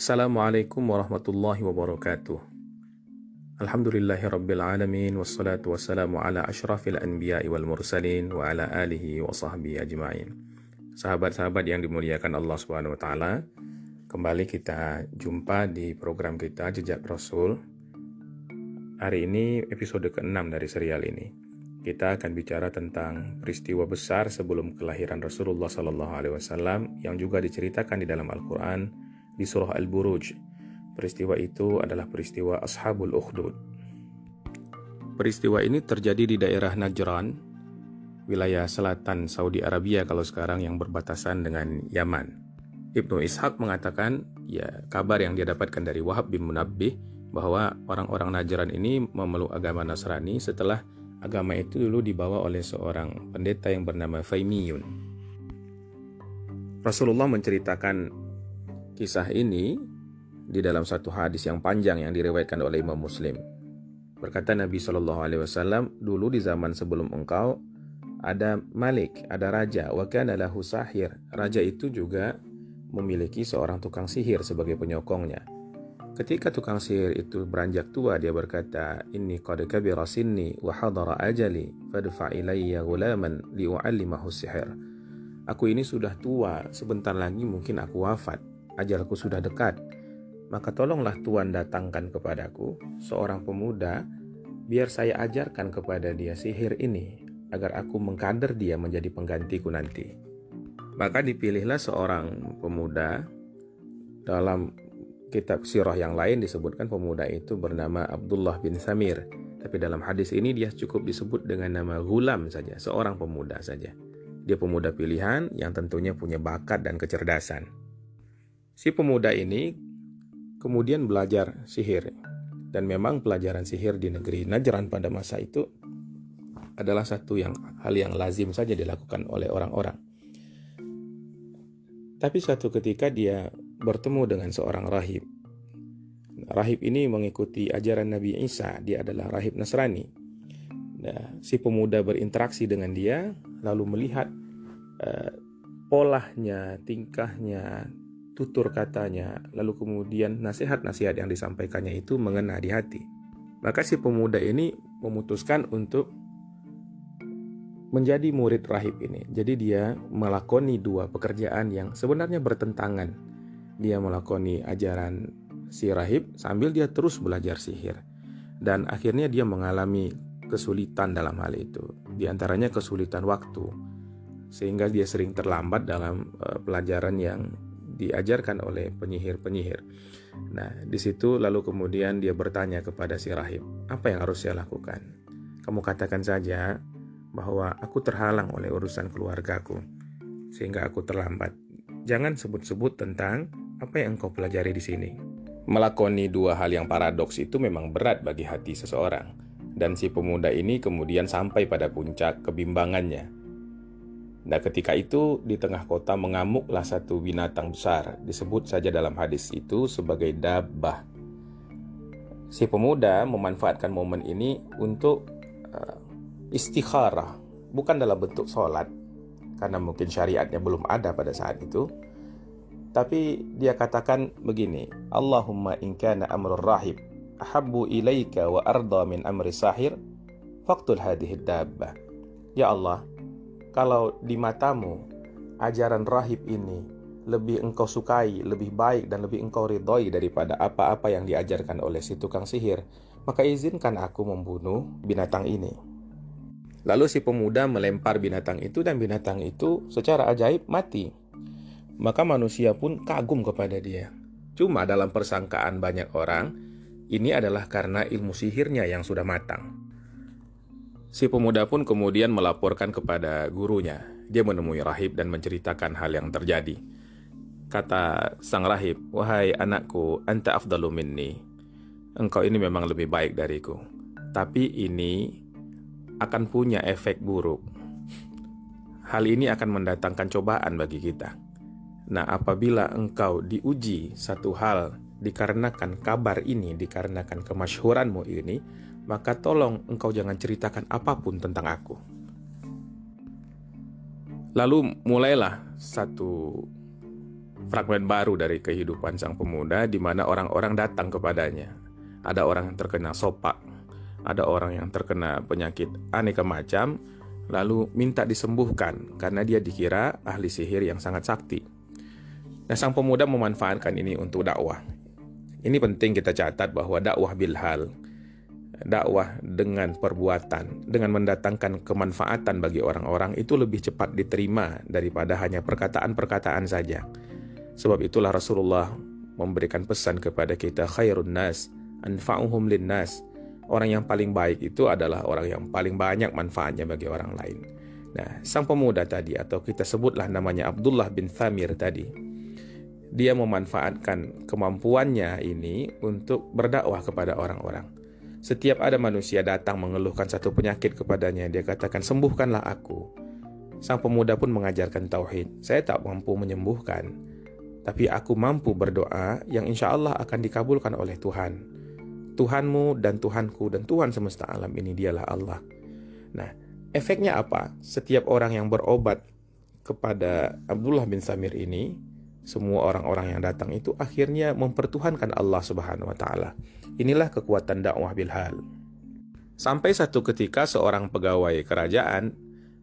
Assalamualaikum warahmatullahi wabarakatuh. Alhamdulillahirrabbilalamin. Wassalatu wassalamu ala ashrafil anbiya'i wal mursalin wa ala alihi wa sahbihi ajma'in. Sahabat-sahabat yang dimuliakan Allah Subhanahu wa taala, kembali kita jumpa di program kita Jejak Rasul. Hari ini episode ke-6 dari serial ini. Kita akan bicara tentang peristiwa besar sebelum kelahiran Rasulullah SAW yang juga diceritakan di dalam Al-Quran di surah Al-Buruj. Peristiwa itu adalah peristiwa Ashabul Ukhdud. Peristiwa ini terjadi di daerah Najran, wilayah selatan Saudi Arabia kalau sekarang, yang berbatasan dengan Yaman. Ibnu Ishaq mengatakan, kabar yang dia dapatkan dari Wahab bin Munabbih bahwa orang-orang Najran ini memeluk agama Nasrani setelah agama itu dulu dibawa oleh seorang pendeta yang bernama Faymiyun. Rasulullah menceritakan kisah ini di dalam satu hadis yang panjang yang diriwayatkan oleh Imam Muslim. Berkata Nabi SAW, dulu di zaman sebelum engkau ada malik, ada raja, wa kana lahu sahir. Raja itu juga memiliki seorang tukang sihir sebagai penyokongnya. Ketika tukang sihir itu beranjak tua, dia berkata, inni qad kabira sinni wa hadara ajali fadfa ilayya ghulaman liu'allimahu sihir. Aku ini sudah tua, sebentar lagi mungkin aku wafat. Ajalku sudah dekat, maka tolonglah Tuhan datangkan kepadaku seorang pemuda, biar saya ajarkan kepada dia sihir ini, agar aku mengkader dia menjadi penggantiku nanti. Maka dipilihlah seorang pemuda. Dalam kitab sirah yang lain disebutkan pemuda itu bernama Abdullah bin Samir, tapi dalam hadis ini dia cukup disebut dengan nama Ghulam saja, seorang pemuda saja. Dia pemuda pilihan yang tentunya punya bakat dan kecerdasan. Si pemuda ini kemudian belajar sihir, dan memang pelajaran sihir di negeri Najran pada masa itu adalah hal yang lazim saja dilakukan oleh orang-orang. Tapi suatu ketika dia bertemu dengan seorang rahib. Rahib ini mengikuti ajaran Nabi Isa, dia adalah rahib Nasrani. Nah, si pemuda berinteraksi dengan dia, lalu melihat polanya, tingkahnya, tutur katanya, lalu kemudian nasihat-nasihat yang disampaikannya itu mengena di hati. Maka si pemuda ini memutuskan untuk menjadi murid rahib ini. Jadi dia melakoni dua pekerjaan yang sebenarnya bertentangan. Dia melakoni ajaran si rahib sambil dia terus belajar sihir. Dan akhirnya dia mengalami kesulitan dalam hal itu. Di antaranya kesulitan waktu, sehingga dia sering terlambat dalam pelajaran yang diajarkan oleh penyihir-penyihir. Nah, di situ lalu kemudian dia bertanya kepada si rahib, apa yang harus saya lakukan? Kamu katakan saja bahwa aku terhalang oleh urusan keluargaku, sehingga aku terlambat. Jangan sebut-sebut tentang apa yang engkau pelajari di sini. Melakoni dua hal yang paradoks itu memang berat bagi hati seseorang. Dan si pemuda ini kemudian sampai pada puncak kebimbangannya. Nah, ketika itu di tengah kota mengamuklah satu binatang besar, disebut saja dalam hadis itu sebagai dabbah. Si pemuda memanfaatkan momen ini untuk istikharah, bukan dalam bentuk sholat, karena mungkin syariatnya belum ada pada saat itu, tapi dia katakan begini, Allahumma in kana amrul rahib ahabbu ilaika wa arda min amri sahir faqtul hadhihi dabbah. Ya Allah, kalau di matamu ajaran rahib ini lebih engkau sukai, lebih baik dan lebih engkau ridhoi daripada apa-apa yang diajarkan oleh si tukang sihir, maka izinkan aku membunuh binatang ini. Lalu si pemuda melempar binatang itu dan binatang itu secara ajaib mati. Maka manusia pun kagum kepada dia. Cuma dalam persangkaan banyak orang, ini adalah karena ilmu sihirnya yang sudah matang. Si pemuda pun kemudian melaporkan kepada gurunya. Dia menemui rahib dan menceritakan hal yang terjadi. Kata sang rahib, wahai anakku, anta afdalu minni. Engkau ini memang lebih baik dariku. Tapi ini akan punya efek buruk. Hal ini akan mendatangkan cobaan bagi kita. Nah, apabila engkau diuji satu hal dikarenakan kabar ini, dikarenakan kemasyhuranmu ini, maka tolong engkau jangan ceritakan apapun tentang aku. Lalu mulailah satu fragmen baru dari kehidupan sang pemuda di mana orang-orang datang kepadanya. Ada orang yang terkena sopak, ada orang yang terkena penyakit aneka macam, lalu minta disembuhkan karena dia dikira ahli sihir yang sangat sakti. Nah, sang pemuda memanfaatkan ini untuk dakwah. Ini penting kita catat bahwa dakwah bilhal, dakwah dengan perbuatan, dengan mendatangkan kemanfaatan bagi orang-orang itu lebih cepat diterima daripada hanya perkataan-perkataan saja. Sebab itulah Rasulullah memberikan pesan kepada kita, khairun nas anfa'uhum linnas. Orang yang paling baik itu adalah orang yang paling banyak manfaatnya bagi orang lain. Nah, sang pemuda tadi, atau kita sebutlah namanya Abdullah bin Thamir tadi, dia memanfaatkan kemampuannya ini untuk berdakwah kepada orang-orang. Setiap ada manusia datang mengeluhkan satu penyakit kepadanya, dia katakan, sembuhkanlah aku. Sang pemuda pun mengajarkan tauhid. Saya tak mampu menyembuhkan, tapi aku mampu berdoa yang insya Allah akan dikabulkan oleh Tuhan. Tuhanmu dan Tuhanku dan Tuhan semesta alam ini dialah Allah. Nah, efeknya apa? Setiap orang yang berobat kepada Abdullah bin Thamir ini, semua orang-orang yang datang itu akhirnya mempertuhankan Allah Subhanahu wa taala. Inilah kekuatan dakwah bilhal. Sampai satu ketika seorang pegawai kerajaan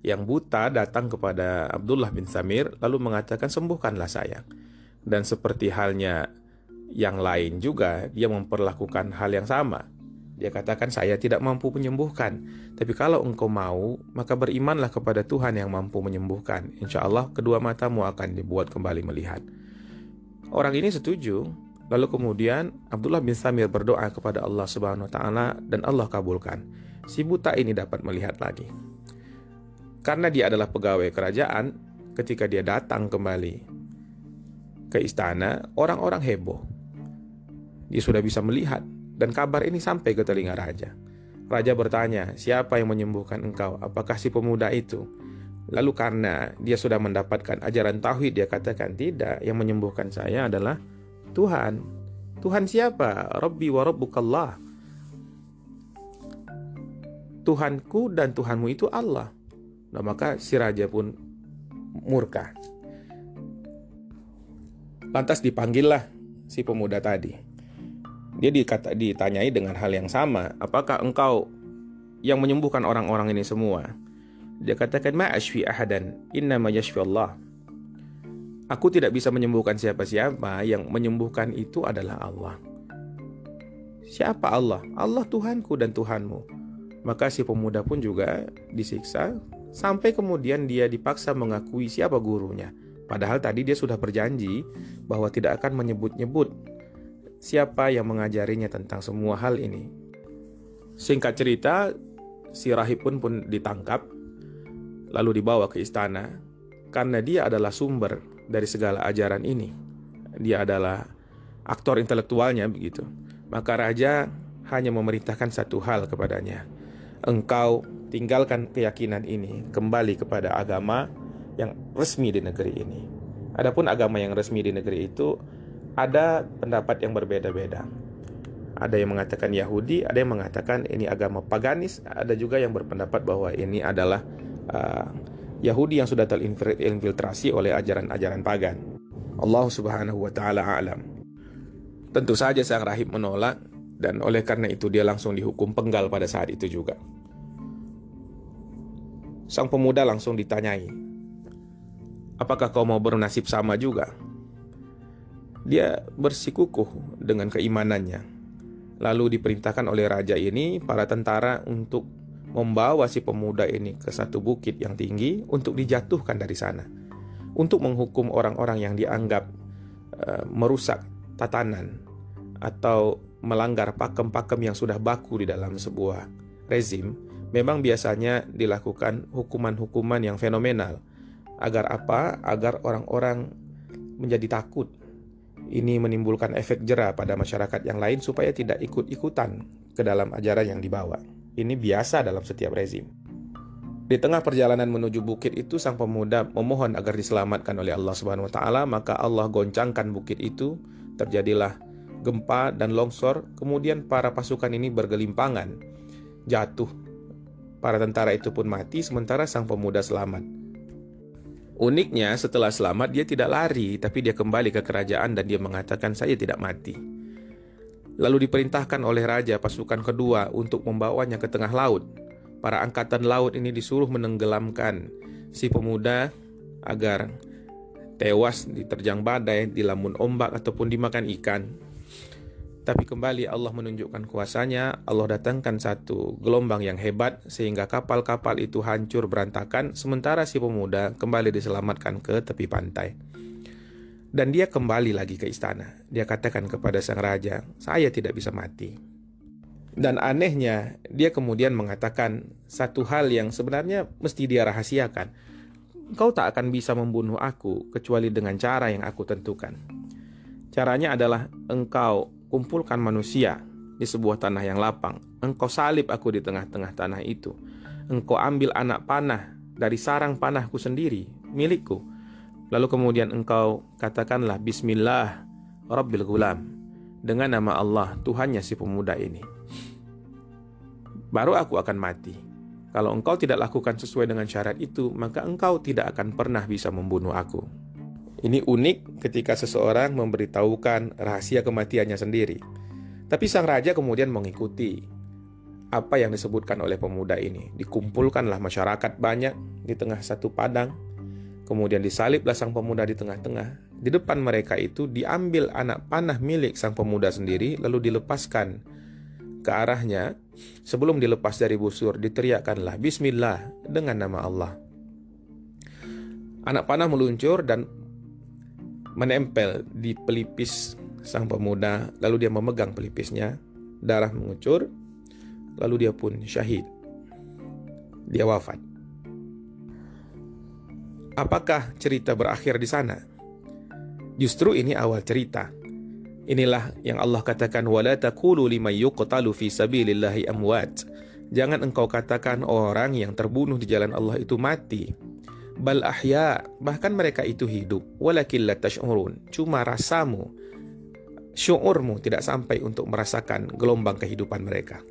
yang buta datang kepada Abdullah bin Thamir lalu mengatakan, sembuhkanlah saya. Dan seperti halnya yang lain juga, dia memperlakukan hal yang sama. Dia katakan, saya tidak mampu menyembuhkan, tapi kalau engkau mau, maka berimanlah kepada Tuhan yang mampu menyembuhkan. Insya Allah kedua matamu akan dibuat kembali melihat. Orang ini setuju. Lalu kemudian Abdullah bin Thamir berdoa kepada Allah Subhanahu wa taala dan Allah kabulkan. Si buta ini dapat melihat lagi. Karena dia adalah pegawai kerajaan, ketika dia datang kembali ke istana, orang-orang heboh. Dia sudah bisa melihat. Dan kabar ini sampai ke telinga raja. Raja bertanya, siapa yang menyembuhkan engkau? Apakah si pemuda itu? Lalu karena dia sudah mendapatkan ajaran tauhid, dia katakan, tidak, yang menyembuhkan saya adalah Tuhan. Tuhan siapa? Rabbi wa rabbukallah. Tuhanku dan Tuhanmu itu Allah. Nah, maka si raja pun murka. Lantas dipanggillah si pemuda tadi. Dia ditanyai dengan hal yang sama, apakah engkau yang menyembuhkan orang-orang ini semua? Dia katakan, ma ashfi ahadan, innama yashfi Allah. Aku tidak bisa menyembuhkan siapa-siapa, yang menyembuhkan itu adalah Allah. Siapa Allah? Allah Tuhanku dan Tuhanmu. Maka si pemuda pun juga disiksa, sampai kemudian dia dipaksa mengakui siapa gurunya. Padahal tadi dia sudah berjanji bahwa tidak akan menyebut-nyebut siapa yang mengajarinya tentang semua hal ini. Singkat cerita, si rahib pun ditangkap, lalu dibawa ke istana, karena dia adalah sumber dari segala ajaran ini. Dia adalah aktor intelektualnya begitu. Maka raja hanya memerintahkan satu hal kepadanya. Engkau tinggalkan keyakinan ini, kembali kepada agama yang resmi di negeri ini. Adapun agama yang resmi di negeri itu, ada pendapat yang berbeda-beda. Ada yang mengatakan Yahudi, ada yang mengatakan ini agama paganis, ada juga yang berpendapat bahwa ini adalah Yahudi yang sudah terinfiltrasi oleh ajaran-ajaran pagan. Allah Subhanahu wa taala a'lam. Tentu saja sang rahib menolak, dan oleh karena itu dia langsung dihukum penggal pada saat itu juga. Sang pemuda langsung ditanyai, apakah kau mau bernasib sama juga? Dia bersikukuh dengan keimanannya. Lalu diperintahkan oleh raja ini para tentara untuk membawa si pemuda ini ke satu bukit yang tinggi untuk dijatuhkan dari sana, untuk menghukum orang-orang yang dianggap merusak tatanan atau melanggar pakem-pakem yang sudah baku di dalam sebuah rezim. Memang biasanya dilakukan hukuman-hukuman yang fenomenal. Agar apa? Agar orang-orang menjadi takut. Ini menimbulkan efek jera pada masyarakat yang lain supaya tidak ikut-ikutan ke dalam ajaran yang dibawa. Ini biasa dalam setiap rezim. Di tengah perjalanan menuju bukit itu, sang pemuda memohon agar diselamatkan oleh Allah Subhanahu wa taala, maka Allah goncangkan bukit itu, terjadilah gempa dan longsor, kemudian para pasukan ini bergelimpangan, jatuh. Para tentara itu pun mati, sementara sang pemuda selamat. Uniknya setelah selamat dia tidak lari, tapi dia kembali ke kerajaan dan dia mengatakan, saya tidak mati. Lalu diperintahkan oleh raja pasukan kedua untuk membawanya ke tengah laut. Para angkatan laut ini disuruh menenggelamkan si pemuda agar tewas diterjang badai, dilamun ombak ataupun dimakan ikan. Tapi kembali Allah menunjukkan kuasanya. Allah datangkan satu gelombang yang hebat sehingga kapal-kapal itu hancur berantakan, sementara si pemuda kembali diselamatkan ke tepi pantai. Dan dia kembali lagi ke istana. Dia katakan kepada sang raja, saya tidak bisa mati. Dan anehnya, dia kemudian mengatakan satu hal yang sebenarnya mesti dia rahasiakan. Engkau tak akan bisa membunuh aku kecuali dengan cara yang aku tentukan. Caranya adalah engkau kumpulkan manusia di sebuah tanah yang lapang. Engkau salib aku di tengah-tengah tanah itu. Engkau ambil anak panah dari sarang panahku sendiri, milikku. Lalu kemudian engkau katakanlah Bismillah Rabbil Ghulam, dengan nama Allah, Tuhannya si pemuda ini. Baru aku akan mati. Kalau engkau tidak lakukan sesuai dengan syarat itu, maka engkau tidak akan pernah bisa membunuh aku. Ini unik ketika seseorang memberitahukan rahasia kematiannya sendiri. Tapi sang raja kemudian mengikuti apa yang disebutkan oleh pemuda ini. Dikumpulkanlah masyarakat banyak di tengah satu padang. Kemudian disaliblah sang pemuda di tengah-tengah. Di depan mereka itu diambil anak panah milik sang pemuda sendiri, lalu dilepaskan ke arahnya. Sebelum dilepas dari busur, diteriakkanlah Bismillah, dengan nama Allah. Anak panah meluncur dan menempel di pelipis sang pemuda, lalu dia memegang pelipisnya, darah mengucur, lalu dia pun syahid. Dia wafat. Apakah cerita berakhir di sana? Justru ini awal cerita. Inilah yang Allah katakan, wala taqulu liman yuqtalu fi sabilillahi amwat. Jangan engkau katakan orang yang terbunuh di jalan Allah itu mati. Bal ahya, bahkan mereka itu hidup. Walakin la tash'urun, cuma rasamu, syuurmu tidak sampai untuk merasakan gelombang kehidupan mereka.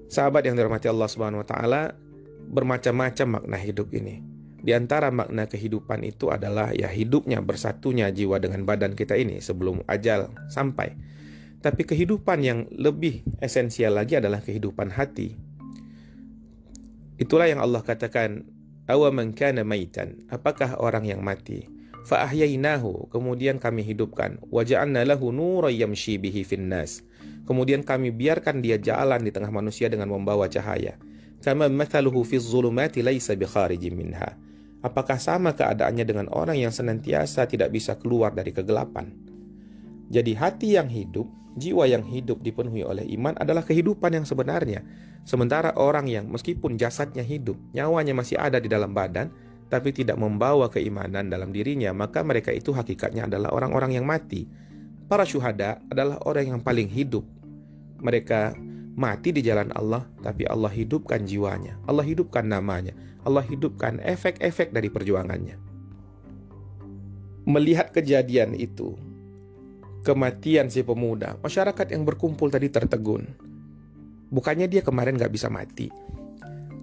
Sahabat yang dirahmati Allah Subhanahu wa taala, bermacam-macam makna hidup ini. Di antara makna kehidupan itu adalah ya hidupnya, bersatunya jiwa dengan badan kita ini sebelum ajal sampai. Tapi kehidupan yang lebih esensial lagi adalah kehidupan hati. Itulah yang Allah katakan, awaman kana maitan, apakah orang yang mati, fa ahyainahu, kemudian kami hidupkan, wa ja'alna lahu nuran yamshi bihi finnas, kemudian kami biarkan dia jalan di tengah manusia dengan membawa cahaya. Kama mathaluhu fi zulumati laisa bi kharijin minha, apakah sama keadaannya dengan orang yang senantiasa tidak bisa keluar dari kegelapan. Jadi hati yang hidup, jiwa yang hidup dipenuhi oleh iman adalah kehidupan yang sebenarnya. Sementara orang yang meskipun jasadnya hidup, nyawanya masih ada di dalam badan, tapi tidak membawa keimanan dalam dirinya, maka mereka itu hakikatnya adalah orang-orang yang mati. Para syuhada adalah orang yang paling hidup. Mereka mati di jalan Allah, tapi Allah hidupkan jiwanya, Allah hidupkan namanya, Allah hidupkan efek-efek dari perjuangannya. Melihat kejadian itu, kematian si pemuda, masyarakat yang berkumpul tadi tertegun. Bukannya dia kemarin gak bisa mati,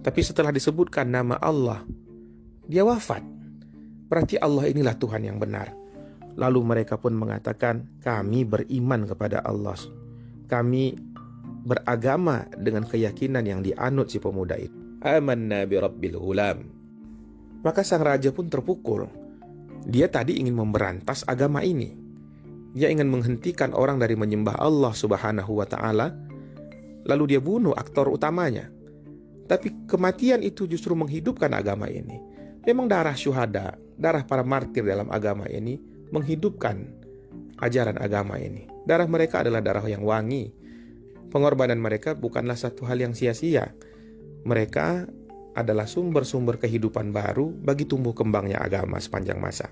tapi setelah disebutkan nama Allah, dia wafat. Berarti Allah inilah Tuhan yang benar. Lalu mereka pun mengatakan, kami beriman kepada Allah, kami beragama dengan keyakinan yang dianut si pemuda itu. Amanna bi Rabbil Ghulam. Maka sang raja pun terpukul. Dia tadi ingin memberantas agama ini. Dia ingin menghentikan orang dari menyembah Allah Subhanahu wa ta'ala, lalu dia bunuh aktor utamanya. Tapi kematian itu justru menghidupkan agama ini. Memang darah syuhada, darah para martir dalam agama ini menghidupkan ajaran agama ini. Darah mereka adalah darah yang wangi. Pengorbanan mereka bukanlah satu hal yang sia-sia. Mereka adalah sumber-sumber kehidupan baru bagi tumbuh kembangnya agama sepanjang masa.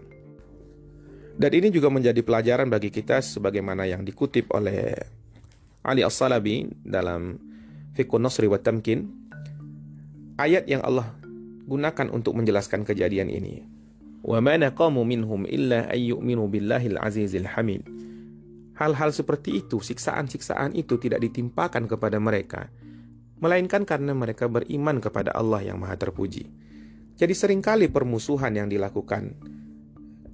Dan ini juga menjadi pelajaran bagi kita sebagaimana yang dikutip oleh Ali As-Salabi dalam Fiqhun Nasri wa Tamkin. Ayat yang Allah gunakan untuk menjelaskan kejadian ini. Wa ma naqamu minhum illa ay yu'minu billahil azizil hamid. Hal-hal seperti itu, siksaan-siksaan itu tidak ditimpakan kepada mereka, melainkan karena mereka beriman kepada Allah yang maha terpuji. Jadi seringkali permusuhan yang dilakukan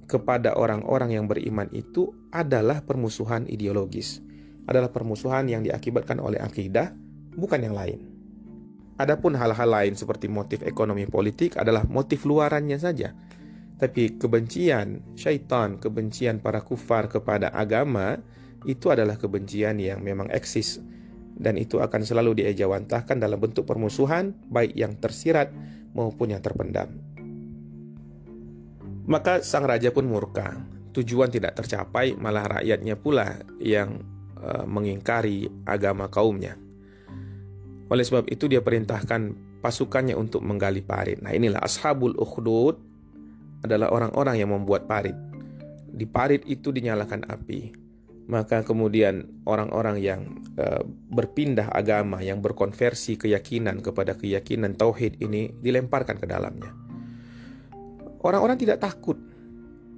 kepada orang-orang yang beriman itu adalah permusuhan ideologis, adalah permusuhan yang diakibatkan oleh akidah, bukan yang lain. Adapun hal-hal lain seperti motif ekonomi politik adalah motif luarannya saja. Tapi kebencian syaitan, kebencian para kufar kepada agama, itu adalah kebencian yang memang eksis. Dan itu akan selalu diejawantahkan dalam bentuk permusuhan, baik yang tersirat maupun yang terpendam. Maka sang raja pun murka. Tujuan tidak tercapai, malah rakyatnya pula yang mengingkari agama kaumnya. Oleh sebab itu dia perintahkan pasukannya untuk menggali parit. Nah, inilah Ashabul Ukhdud, adalah orang-orang yang membuat parit. Di parit itu dinyalakan api. Maka kemudian orang-orang yang berpindah agama, yang berkonversi keyakinan kepada keyakinan tauhid ini dilemparkan ke dalamnya. Orang-orang tidak takut.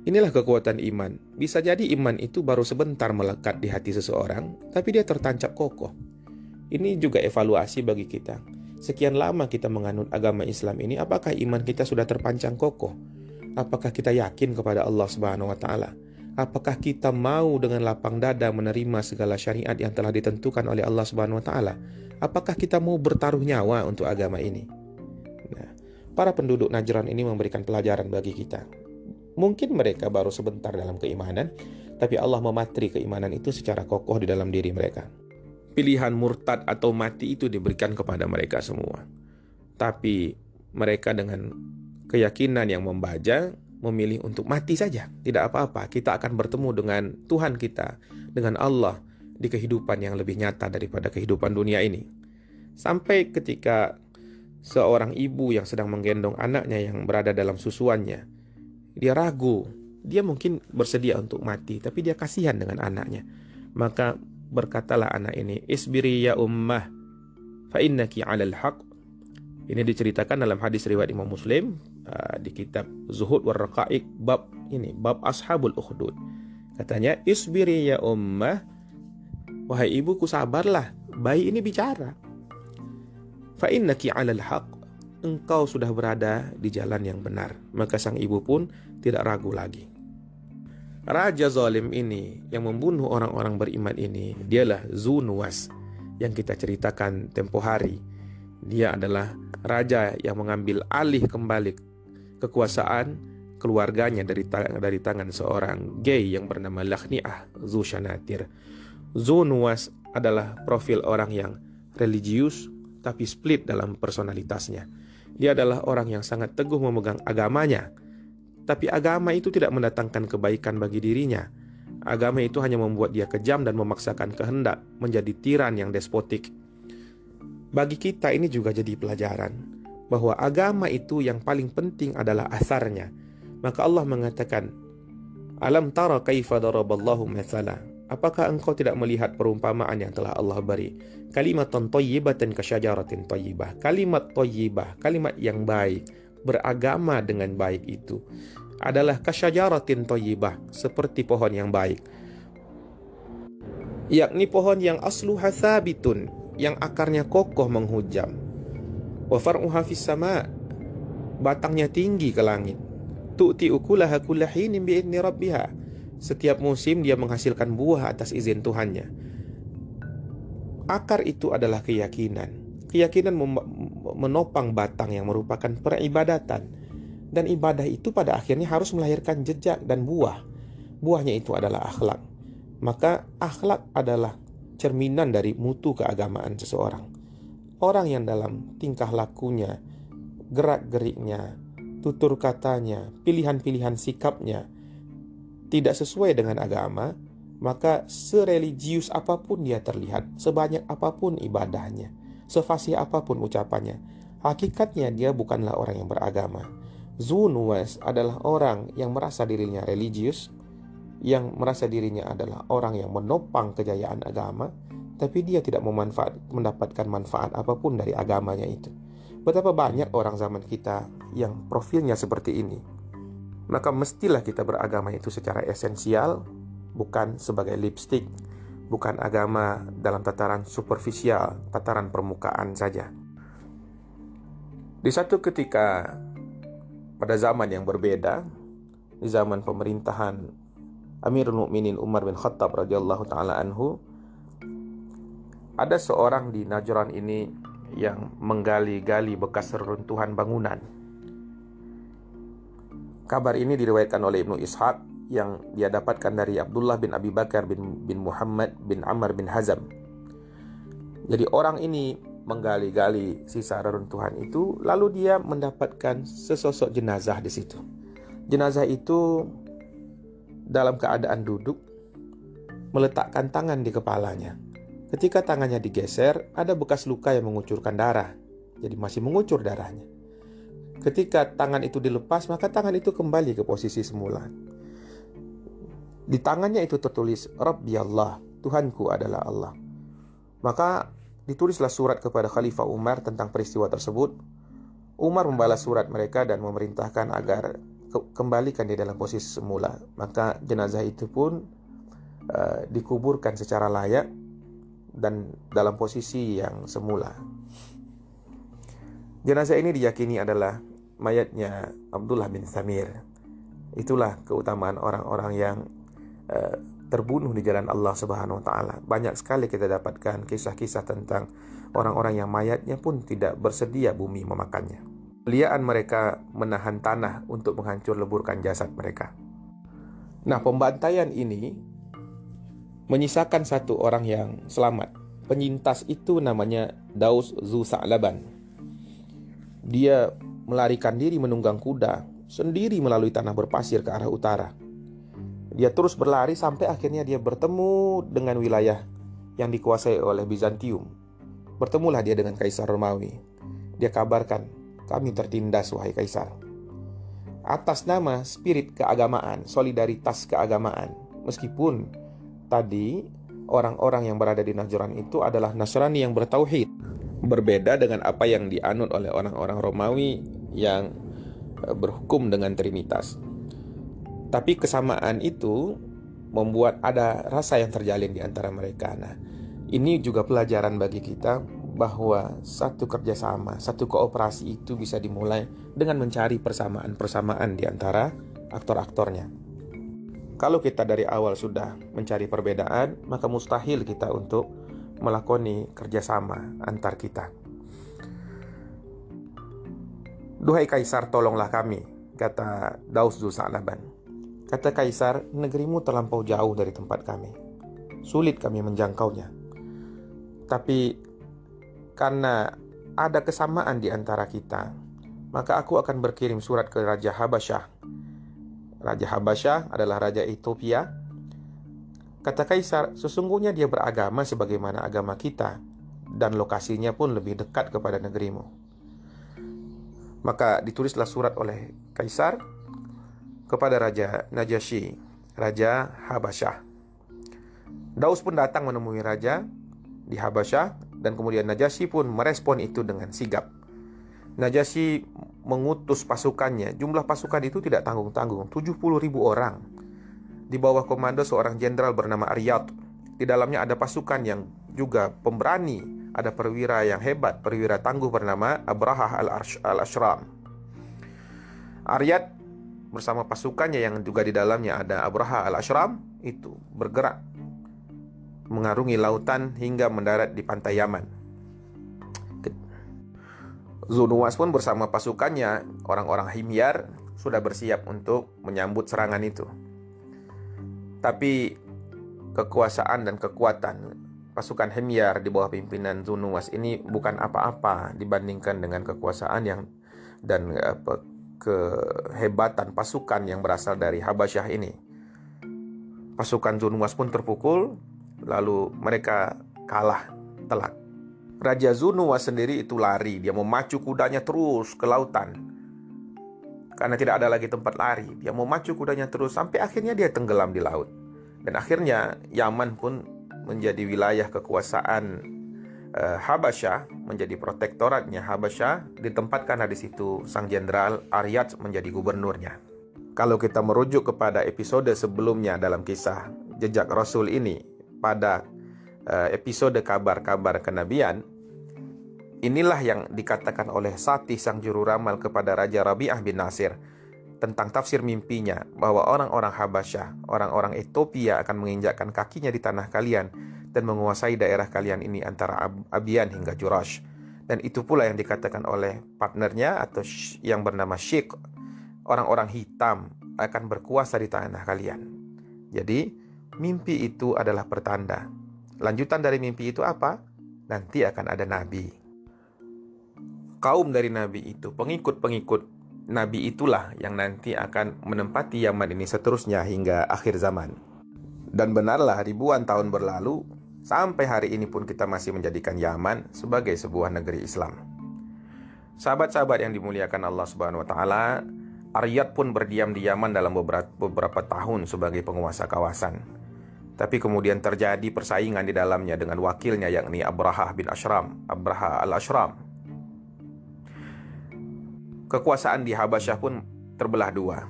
Inilah kekuatan iman. Bisa jadi iman itu baru sebentar melekat di hati seseorang, tapi dia tertancap kokoh. Ini juga evaluasi bagi kita. Sekian lama kita menganut agama Islam ini, apakah iman kita sudah terpancang kokoh? Apakah kita yakin kepada Allah Subhanahu wa taala? Apakah kita mau dengan lapang dada menerima segala syariat yang telah ditentukan oleh Allah Subhanahu wa taala? Apakah kita mau bertaruh nyawa untuk agama ini? Nah, para penduduk Najran ini memberikan pelajaran bagi kita. Mungkin mereka baru sebentar dalam keimanan, tapi Allah mematri keimanan itu secara kokoh di dalam diri mereka. Pilihan murtad atau mati itu diberikan kepada mereka semua. Tapi mereka dengan keyakinan yang membaja memilih untuk mati saja. Tidak apa-apa, kita akan bertemu dengan Tuhan kita, dengan Allah di kehidupan yang lebih nyata daripada kehidupan dunia ini. Sampai ketika seorang ibu yang sedang menggendong anaknya yang berada dalam susuannya, dia ragu, dia mungkin bersedia untuk mati, tapi dia kasihan dengan anaknya. Maka berkatalah anak ini, "Isbiri ya ummah, fa innaki 'alal haq." Ini diceritakan dalam hadis riwayat Imam Muslim di kitab Zuhud war Raqaiq, bab ini, bab Ashabul Ukhdud. Katanya, "Isbiri ya ummah, wahai ibuku sabarlah, bayi ini bicara. Fa innaki 'alal haq, engkau sudah berada di jalan yang benar." Maka sang ibu pun tidak ragu lagi. Raja zalim ini yang membunuh orang-orang beriman ini, dialah Zunuwas yang kita ceritakan tempo hari. Dia adalah raja yang mengambil alih kembali kekuasaan keluarganya dari tangan seorang gay yang bernama Lakhni'ah Zushanatir. Zunuwas adalah profil orang yang religius tapi split dalam personalitasnya. Dia adalah orang yang sangat teguh memegang agamanya, tapi agama itu tidak mendatangkan kebaikan bagi dirinya. Agama itu hanya membuat dia kejam dan memaksakan kehendak, menjadi tiran yang despotik. Bagi kita ini juga jadi pelajaran bahwa agama itu yang paling penting adalah asarnya. Maka Allah mengatakan, "Alam tara kaifa daraballahu mathala." Apakah engkau tidak melihat perumpamaan yang telah Allah beri? Kalimatan thayyibatan kasyajaratin thayyibah. Kalimat thayyibah, kalimat yang baik, beragama dengan baik itu adalah kasyajaratin thayyibah, seperti pohon yang baik. Yakni pohon yang asluha thabitun, yang akarnya kokoh menghujam. Wa far'uha fis sama', batangnya tinggi ke langit. Tu'ti ukulaha kulla hinin bi'idni rabbiha, setiap musim dia menghasilkan buah atas izin Tuhannya. Akar itu adalah keyakinan. Keyakinan menopang batang yang merupakan peribadatan. Dan ibadah itu pada akhirnya harus melahirkan jejak dan buah. Buahnya itu adalah akhlak. Maka akhlak adalah cerminan dari mutu keagamaan seseorang. Orang yang dalam tingkah lakunya, gerak-geriknya, tutur katanya, pilihan-pilihan sikapnya tidak sesuai dengan agama, maka sereligius apapun dia terlihat, sebanyak apapun ibadahnya, sefasih apapun ucapannya, hakikatnya dia bukanlah orang yang beragama. Zunuwas adalah orang yang merasa dirinya religius, yang merasa dirinya adalah orang yang menopang kejayaan agama, tapi dia tidak mendapatkan manfaat apapun dari agamanya itu. Betapa banyak orang zaman kita yang profilnya seperti ini. Maka mestilah kita beragama itu secara esensial, bukan sebagai lipstik, bukan agama dalam tataran superficial, tataran permukaan saja. Di satu ketika pada zaman yang berbeda, di zaman pemerintahan Amirul Mukminin Umar bin Khattab radhiyallahu taala anhu, ada seorang di Najran ini yang menggali-gali bekas reruntuhan bangunan. Kabar ini diriwayatkan oleh Ibnu Ishaq yang dia dapatkan dari Abdullah bin Abi Bakar bin Muhammad bin Amr bin Hazam. Jadi orang ini menggali-gali sisa reruntuhan itu, lalu dia mendapatkan sesosok jenazah di situ. Jenazah itu dalam keadaan duduk, meletakkan tangan di kepalanya. Ketika tangannya digeser, ada bekas luka yang mengucurkan darah. Jadi masih mengucur darahnya. Ketika tangan itu dilepas, maka tangan itu kembali ke posisi semula. Di tangannya itu tertulis, Rabbi Allah, Tuhanku adalah Allah. Maka ditulislah surat kepada Khalifah Umar tentang peristiwa tersebut. Umar membalas surat mereka dan memerintahkan agar kembalikan dia dalam posisi semula. Maka jenazah itu pun dikuburkan secara layak dan dalam posisi yang semula. Jenazah ini diyakini adalah mayatnya Abdullah bin Thamir. Itulah keutamaan orang-orang yang terbunuh di jalan Allah Subhanahu wa taala. Banyak sekali kita dapatkan kisah-kisah tentang orang-orang yang mayatnya pun tidak bersedia bumi memakannya. Liaan mereka menahan tanah untuk menghancur leburkan jasad mereka. Nah, pembantaian ini menyisakan satu orang yang selamat. Penyintas itu namanya Daus Zu Sa'laban. Dia melarikan diri menunggang kuda sendiri melalui tanah berpasir ke arah utara. Dia terus berlari sampai akhirnya dia bertemu dengan wilayah yang dikuasai oleh Bizantium. Bertemulah dia dengan Kaisar Romawi. Dia kabarkan, kami tertindas wahai Kaisar. Atas nama spirit keagamaan, solidaritas keagamaan. Meskipun tadi orang-orang yang berada di Najran itu adalah Nasrani yang bertauhid. Berbeda dengan apa yang dianut oleh orang-orang Romawi yang berhukum dengan Trinitas. Tapi kesamaan itu membuat ada rasa yang terjalin di antara mereka. Nah, ini juga pelajaran bagi kita bahwa satu kerjasama, satu kooperasi itu bisa dimulai dengan mencari persamaan-persamaan di antara aktor-aktornya. Kalau kita dari awal sudah mencari perbedaan, maka mustahil kita untuk melakoni kerjasama antar kita. Duhai Kaisar, tolonglah kami, kata Daus Zu Sa'laban. Kata Kaisar, negerimu terlampau jauh dari tempat kami. Sulit kami menjangkaunya. Tapi karena ada kesamaan di antara kita, maka aku akan berkirim surat ke Raja Habasyah. Raja Habasyah adalah Raja Ethiopia. Kata Kaisar, sesungguhnya dia beragama sebagaimana agama kita, dan lokasinya pun lebih dekat kepada negerimu. Maka ditulislah surat oleh Kaisar kepada Raja Najasyi, Raja Habasyah. Daus pun datang menemui Raja di Habasyah, dan kemudian Najasyi pun merespon itu dengan sigap. Najasyi mengutus pasukannya. Jumlah pasukan itu tidak tanggung-tanggung, 70.000 orang. Di bawah komando seorang jenderal bernama Aryad. Di dalamnya ada pasukan yang juga pemberani, ada perwira yang hebat, perwira tangguh bernama Abrahah al-Ashram. Aryad bersama pasukannya yang juga di dalamnya ada Abrahah al-Ashram itu bergerak mengarungi lautan hingga mendarat di pantai Yaman. Zunuwas pun bersama pasukannya, orang-orang Himyar, sudah bersiap untuk menyambut serangan itu. Tapi kekuasaan dan kekuatan pasukan Himyar di bawah pimpinan Zunuwas ini bukan apa-apa dibandingkan dengan kekuasaan dan kehebatan pasukan yang berasal dari Habasyah ini. Pasukan Zunuwas pun terpukul, lalu mereka kalah telak. Raja Zunuwas sendiri itu lari, dia memacu kudanya terus ke lautan. Karena tidak ada lagi tempat lari, dia memacu kudanya terus sampai akhirnya dia tenggelam di laut. Dan akhirnya Yaman pun menjadi wilayah kekuasaan Habasyah, menjadi protektoratnya Habasyah, ditempatkan di situ sang jenderal Aryad menjadi gubernurnya. Kalau kita merujuk kepada episode sebelumnya dalam kisah Jejak Rasul ini, pada episode kabar-kabar kenabian, Inilah yang dikatakan oleh Sati sang juru ramal kepada Raja Rabi'ah bin Nasir tentang tafsir mimpinya, bahwa orang-orang Habasyah, orang-orang Ethiopia akan menginjakkan kakinya di tanah kalian dan menguasai daerah kalian ini antara Abian hingga Jurash. Dan itu pula yang dikatakan oleh partnernya atau yang bernama Sheikh, orang-orang hitam akan berkuasa di tanah kalian. Jadi mimpi itu adalah pertanda. Lanjutan dari mimpi itu apa? Nanti akan ada nabi. Kaum dari nabi itu, pengikut-pengikut nabi itulah yang nanti akan menempati Yaman ini seterusnya hingga akhir zaman. Dan benarlah ribuan tahun berlalu, sampai hari ini pun kita masih menjadikan Yaman sebagai sebuah negeri Islam. Sahabat-sahabat yang dimuliakan Allah Subhanahu wa taala, Aryad pun berdiam di Yaman dalam beberapa tahun sebagai penguasa kawasan. Tapi kemudian terjadi persaingan di dalamnya dengan wakilnya, yakni Abraha al-Ashram. Kekuasaan di Habasyah pun terbelah dua.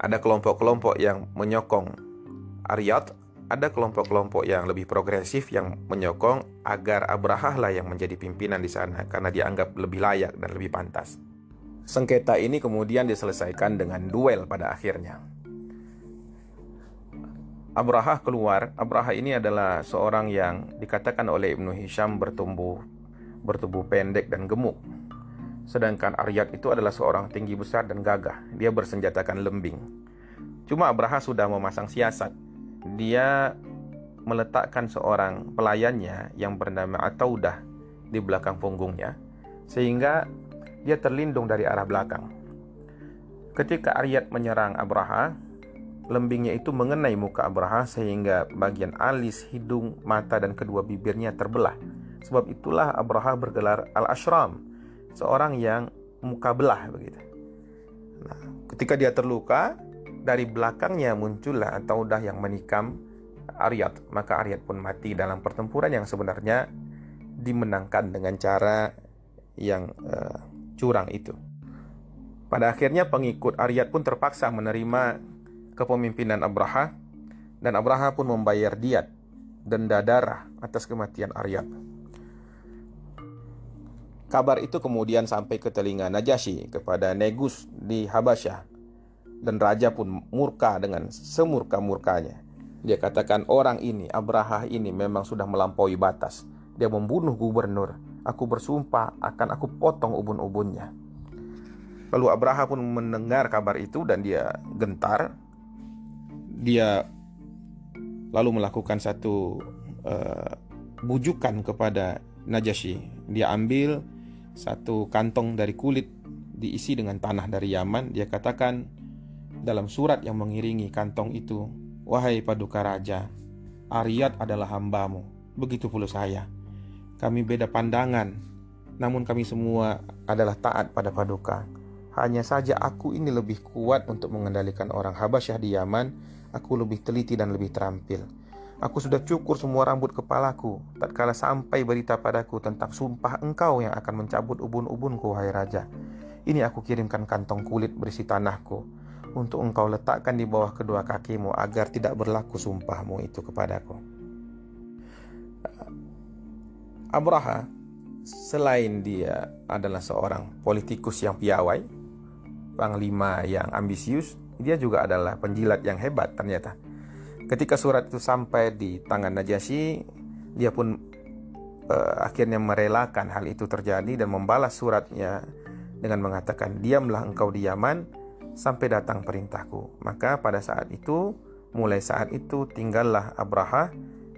Ada kelompok-kelompok yang menyokong Aryad, ada kelompok-kelompok yang lebih progresif yang menyokong agar Abraha lah yang menjadi pimpinan di sana karena dianggap lebih layak dan lebih pantas. Sengketa ini kemudian diselesaikan dengan duel pada akhirnya. Abraha keluar. Abraha ini adalah seorang yang dikatakan oleh Ibnu Hisham bertubuh pendek dan gemuk. Sedangkan Aryad itu adalah seorang tinggi besar dan gagah. Dia bersenjatakan lembing. Cuma Abraha sudah memasang siasat. Dia meletakkan seorang pelayannya yang bernama Ataudah di belakang punggungnya, sehingga dia terlindung dari arah belakang. Ketika Aryad menyerang Abraha, lembingnya itu mengenai muka Abraha sehingga bagian alis, hidung, mata, dan kedua bibirnya terbelah. Sebab itulah Abraha bergelar Al-Ashram, seorang yang muka belah begitu. Nah, ketika dia terluka, dari belakangnya muncullah Ataudah yang menikam Aryad. Maka Aryad pun mati dalam pertempuran yang sebenarnya dimenangkan dengan cara yang curang itu. Pada akhirnya pengikut Aryad pun terpaksa menerima kepemimpinan Abraha, dan Abraha pun membayar diat, denda darah atas kematian Aryad. Kabar itu kemudian sampai ke telinga Najasyi, kepada Negus di Habasyah, dan raja pun murka dengan semurka-murkanya. Dia katakan, orang ini, Abraha ini memang sudah melampaui batas. Dia membunuh gubernur. Aku bersumpah akan aku potong ubun-ubunnya. Lalu Abraha pun mendengar kabar itu dan dia gentar. Dia lalu melakukan satu bujukan kepada Najasyi. Dia ambil satu kantong dari kulit diisi dengan tanah dari Yaman. Dia katakan dalam surat yang mengiringi kantong itu, wahai paduka raja, Aryad adalah hambamu, begitu pula saya. Kami beda pandangan, namun kami semua adalah taat pada paduka. Hanya saja aku ini lebih kuat untuk mengendalikan orang Habasyah di Yaman. Aku lebih teliti dan lebih terampil. Aku sudah cukur semua rambut kepalaku tatkala sampai berita padaku tentang sumpah engkau yang akan mencabut ubun-ubunku, wahai raja. Ini aku kirimkan kantong kulit berisi tanahku untuk engkau letakkan di bawah kedua kakimu agar tidak berlaku sumpahmu itu kepadaku. Abraha, selain dia adalah seorang politikus yang piawai, panglima yang ambisius, dia juga adalah penjilat yang hebat ternyata. Ketika surat itu sampai di tangan Najasyi, dia pun akhirnya merelakan hal itu terjadi dan membalas suratnya dengan mengatakan, diamlah engkau di Yaman sampai datang perintahku. Maka pada saat itu, mulai saat itu tinggallah Abraha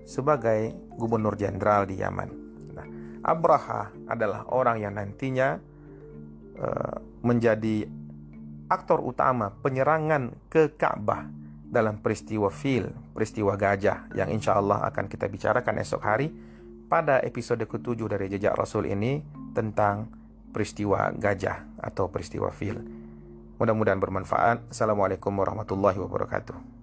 sebagai gubernur jenderal di Yaman. Nah, Abraha adalah orang yang nantinya menjadi aktor utama penyerangan ke Ka'bah dalam peristiwa peristiwa gajah yang insya Allah akan kita bicarakan esok hari pada episode ke-7 dari Jejak Rasul ini tentang peristiwa gajah atau peristiwa fil. Mudah-mudahan bermanfaat. Assalamualaikum warahmatullahi wabarakatuh.